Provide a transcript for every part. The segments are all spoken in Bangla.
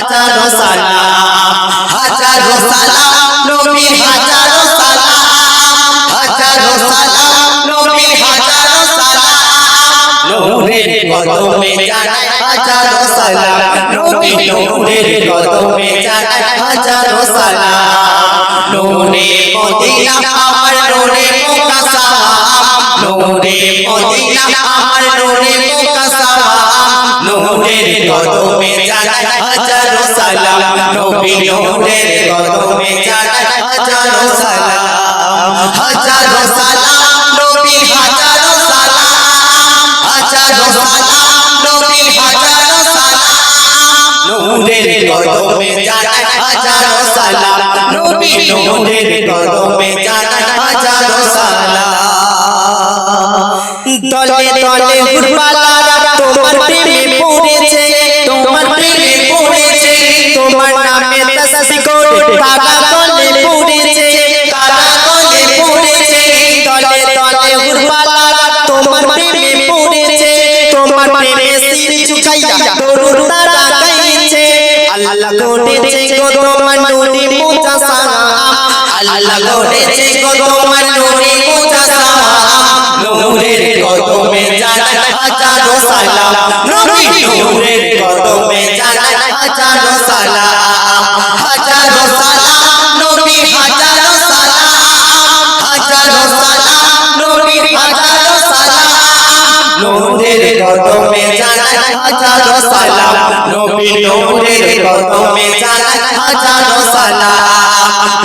হাজারো সালাম হাজারো সালাম নবী হাজারো সালাম হাজারো সালাম নবী হাজারো সালাম নূরের কদমে জানাই হাজারো সালাম নবী নূরের কদমে জানাই হাজারো সালাম নূরে মদিনা আমার নূরে মুকাসাম নূরে মদিনা আমার নূরে মুকাসাম নূরের কদমে জানাই হাজারো সালাম নবী নূরের কদমে জানাই হাজারো সালাম হাজারো সালাম নবী হাজারো সালাম হাজারো সালাম নবী হাজারো সালাম নূরের কদমে জানাই হাজারো সালাম নবী নূরের কদমে জানাই হাজারো সালাম দলে দলে হুরবালারা তোমার প্রেমে পড়েছে তোমার প্রেমে পড়েছে তোমার নামে তাসবিহ করে তারা দলে পড়েছে তারা দলে পড়েছে দলে দলে হুরবালারা তোমার প্রেমে পড়েছে তোমার প্রেমে সির ঝুঁকাইয়া দরুদ তারা গাইছে আল্লাহ করেছে গো তোমার নূরে মুজাসসাম আল্লাহ করেছে গো তোমার নূরে মুজাসসাম নূরের কদমে জানাই হাজারো সালাম নবী নূরের কদমে জানাই হাজারো সালাম হাজারো সালাম নবী হাজারো সালাম হাজারো সালাম নবী হাজারো সালাম নূরের কদমে জানাই হাজারো সালাম নবী নূরের কদমে জানাই হাজারো সালাম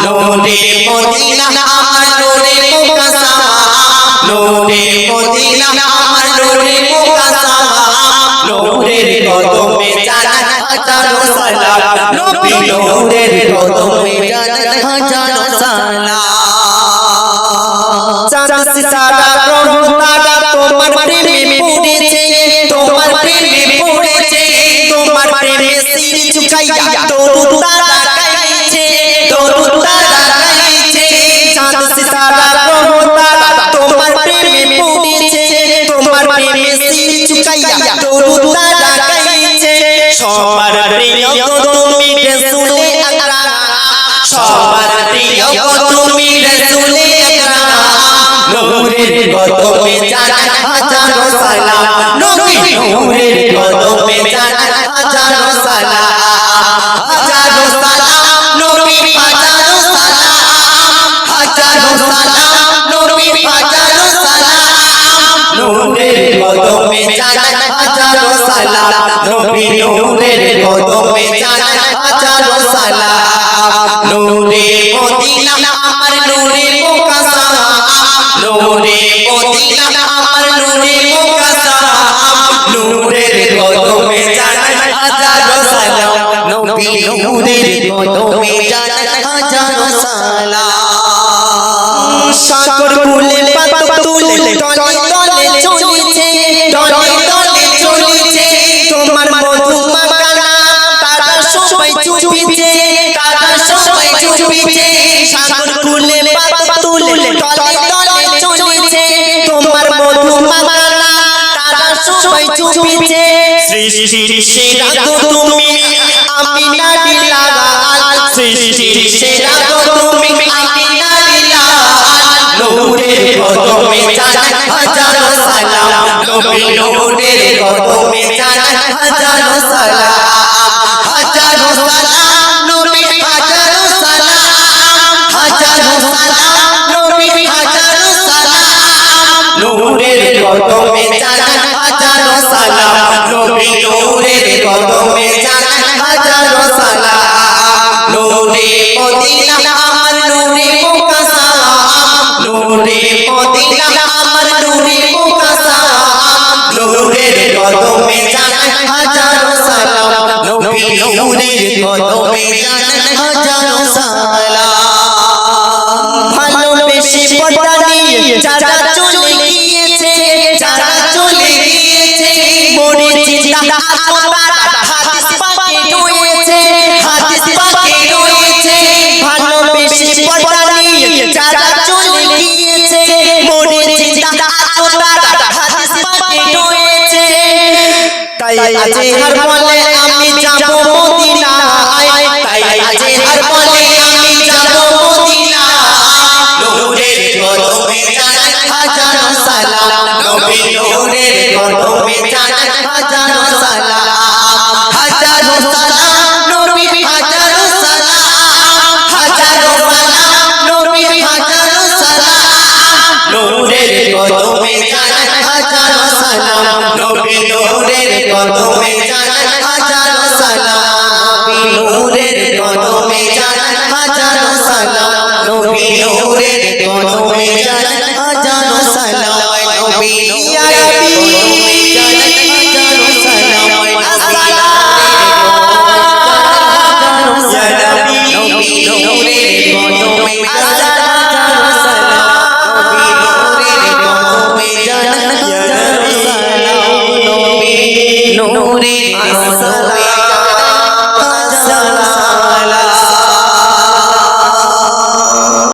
নূরে মদিনা আমার নূরে মুকাসাম নূরে মদিনা আমার নূরে মুকাসাম নূরের কদমে জানাই হাজারো সালাম নবী নূরের কদমে জানাই হাজারো সালাম চাঁদ সিতারা গ্রহ তারা তোমার প্রেমে পড়েছে তোমার প্রেমে পড়েছে তোমার প্রেমে সির ঝুঁকাইয়া দরুদ তারা গাইছে দরুদ তারা গাইছে চাঁদ সিতারা গ্রহ তারা তোমার প্রেমে পড়েছে তোমার প্রেমে সির ঝুঁকাইয়া দরুদ তারা গাইছে সবার প্রিয় তুমি রাসূলে আকরাম সবার প্রিয় তুমি রাসূলে আকরাম নূরের কদমে জানাই হাজারো সালাম নবী নূরের কদমে জানাই হাজারো সালাম হাজারো সালাম নবী হাজারো সালাম হাজারো সালাম নবী হাজারো সালাম নূরের কদমে জানাই হাজারো সালাম নবী নূরের কদমে জানাই হাজারো সালাম নূরে মদিনা আমার নূরে মুকাসাম নূরে মদিনা আমার নূরে মুকাসাম নূরের কদমে জানাই হাজারো সালাম নবী নূরের কদমে জানাই হাজারো সালাম সাগর কুলে পাতুলে তলে তলে চলেছে তলে তলে চলেছে তোমার মধু মাখানা তারা সবাই চুপিছে তারা সবাই চুপিছে সাগর কুলে পাতুলে তলে তলে চলেছে তোমার মধু মাখানা তারা সবাই চুপিছে সৃষ্টির সেরা তো তুমি আমিনা বিলাল সৃষ্টির সেরা তো তুমি আমিনা বিলাল নূরের কদমে জানাই হাজারো সালাম নবী নূরের কদমে জানাই হাজারো সালাম হাজারো সালাম নবী হাজারো সালাম হাজারো সালাম নবী হাজারো সালাম নূরের কদমে জানাই হাজারো সালাম নবী নূরের কদমে জানাই হাজারো সালাম নূরে মদিনা আমার নূরে মুকাসাম নূরে মদিনা আমার নূরে মুকাসাম নূরের কদমে জানাই হাজারো সালাম নবী নূরের কদমে জানাই হাজারো সালাম ভালোবেসে পর্দা নিয়ে যারা চলে গিয়েছে যারা চলে গিয়েছে মরে জিন্দা আত্মারা হাদিস পাকে রয়েছে হাদিস পাকে রয়েছে ভালোবেসে পর্দা নিয়ে যারা চলে গিয়েছে মরে জিন্দা আত্মারা হাদিস পাকে রয়েছে তাই আজহার বলে আমি যাব মদিনা নূরের তনু